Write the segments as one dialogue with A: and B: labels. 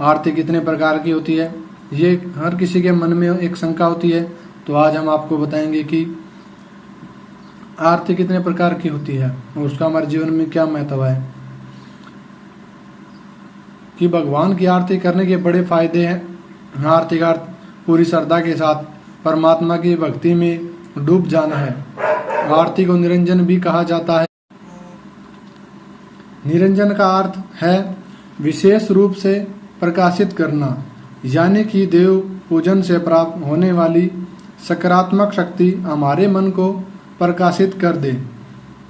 A: आरती कितने प्रकार की होती है, ये हर किसी के मन में एक शंका होती है। तो आज हम आपको बताएंगे कि आरती कितने प्रकार की होती है और उसका हमारे जीवन में क्या महत्व है, कि भगवान की आरती करने के बड़े फायदे हैं। आरती का अर्थ पूरी श्रद्धा के साथ परमात्मा की भक्ति में डूब जाना है। आरती को निरंजन भी कहा जाता है। निरंजन का अर्थ है विशेष रूप से प्रकाशित करना, यानी कि देव पूजन से प्राप्त होने वाली सकारात्मक शक्ति हमारे मन को प्रकाशित कर दे,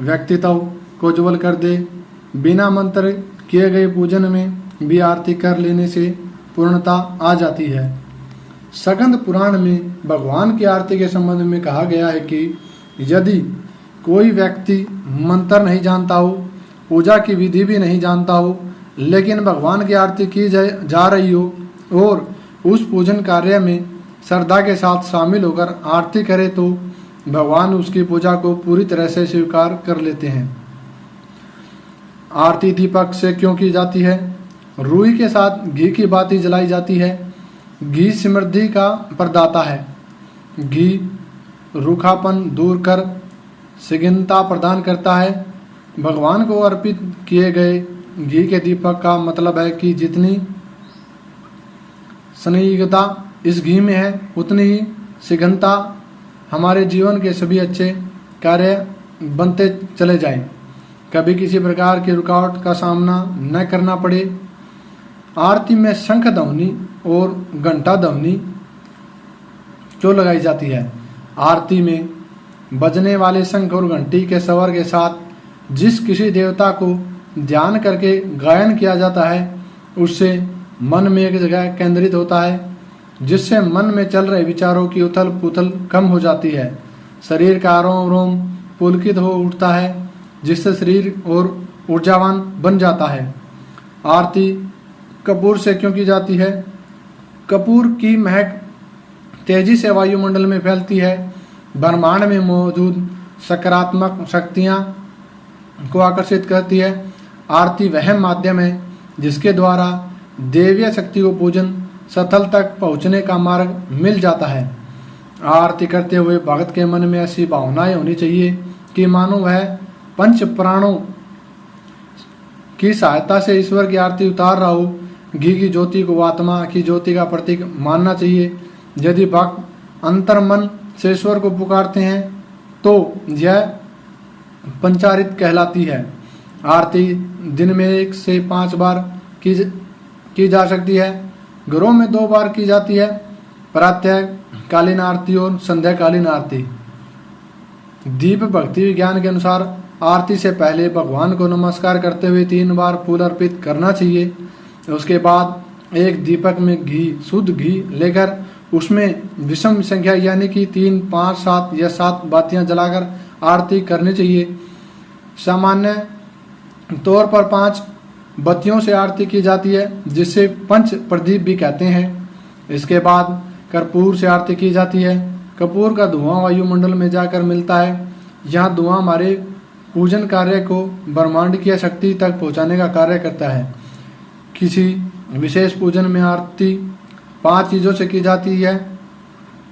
A: व्यक्तित्व को उज्ज्वल कर दे। बिना मंत्र किए गए पूजन में भी आरती कर लेने से पूर्णता आ जाती है। स्कंद पुराण में भगवान की आरती के संबंध में कहा गया है कि यदि कोई व्यक्ति मंत्र नहीं जानता हो, पूजा की विधि भी नहीं जानता हो, लेकिन भगवान की आरती की जा रही हो और उस पूजन कार्य में श्रद्धा के साथ शामिल होकर आरती करे, तो भगवान उसकी पूजा को पूरी तरह से स्वीकार कर लेते हैं। आरती दीपक से क्यों की जाती है? रूई के साथ घी की बाती जलाई जाती है। घी समृद्धि का प्रदाता है। घी रूखापन दूर कर सुगंधता प्रदान करता है। भगवान को अर्पित किए गए घी के दीपक का मतलब है कि जितनी स्निग्धता इस घी में है, उतनी ही सुगंधता हमारे जीवन के सभी अच्छे कार्य बनते चले जाएं। कभी किसी प्रकार की रुकावट का सामना न करना पड़े। आरती में शंख ध्वनि और घंटा ध्वनि जो लगाई जाती है। आरती में बजने वाले शंख और घंटी के स्वर के साथ जिस किसी देवता को ध्यान करके गायन किया जाता है, उससे मन में एक जगह केंद्रित होता है, जिससे मन में चल रहे विचारों की उथल पुथल कम हो जाती है। शरीर का रोम रोम पुलकित हो उठता है, जिससे शरीर और ऊर्जावान बन जाता है। आरती कपूर से क्यों की जाती है? कपूर की महक तेजी से वायुमंडल में फैलती है। ब्रह्मांड में मौजूद सकारात्मक शक्तियां को आकर्षित करती है। आरती वह माध्यम है जिसके द्वारा देवीय शक्ति को पूजन स्थल तक पहुंचने का मार्ग मिल जाता है। आरती करते हुए भक्त के मन में ऐसी भावनाएं होनी चाहिए कि मानो वह पंच प्राणों की सहायता से ईश्वर की आरती उतार रहा हो। घी की ज्योति को आत्मा की ज्योति का प्रतीक मानना चाहिए। यदि भक्त अंतर मन से ईश्वर को पुकारते हैं तो यह पंचारित कहलाती है। आरती दिन में 1 से 5 बार की जा सकती है। घरों में 2 बार की जाती है, प्रातः कालीन आरती और संध्याकालीन आरती। दीप भक्ति विज्ञान के अनुसार आरती से पहले भगवान को नमस्कार करते हुए 3 बार फूल अर्पित करना चाहिए। उसके बाद एक दीपक में घी, शुद्ध घी लेकर उसमें विषम संख्या यानी कि 3, 5, 7 या 7 बातियां जलाकर आरती करनी चाहिए। सामान्य तौर पर 5 बत्तियों से आरती की जाती है, जिसे पंच प्रदीप भी कहते हैं। इसके बाद कर्पूर से आरती की जाती है। कपूर का धुआं वायुमंडल में जाकर मिलता है। यह धुआं हमारे पूजन कार्य को ब्रह्मांड की शक्ति तक पहुंचाने का कार्य करता है। किसी विशेष पूजन में आरती 5 चीज़ों से की जाती है।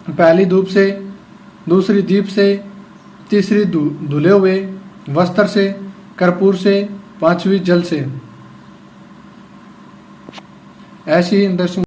A: पहली धूप से, दूसरी दीप से, तीसरी धुले हुए वस्त्र से, कर्पूर से, 5वीं जल से। ऐसी इंटरेस्टिंग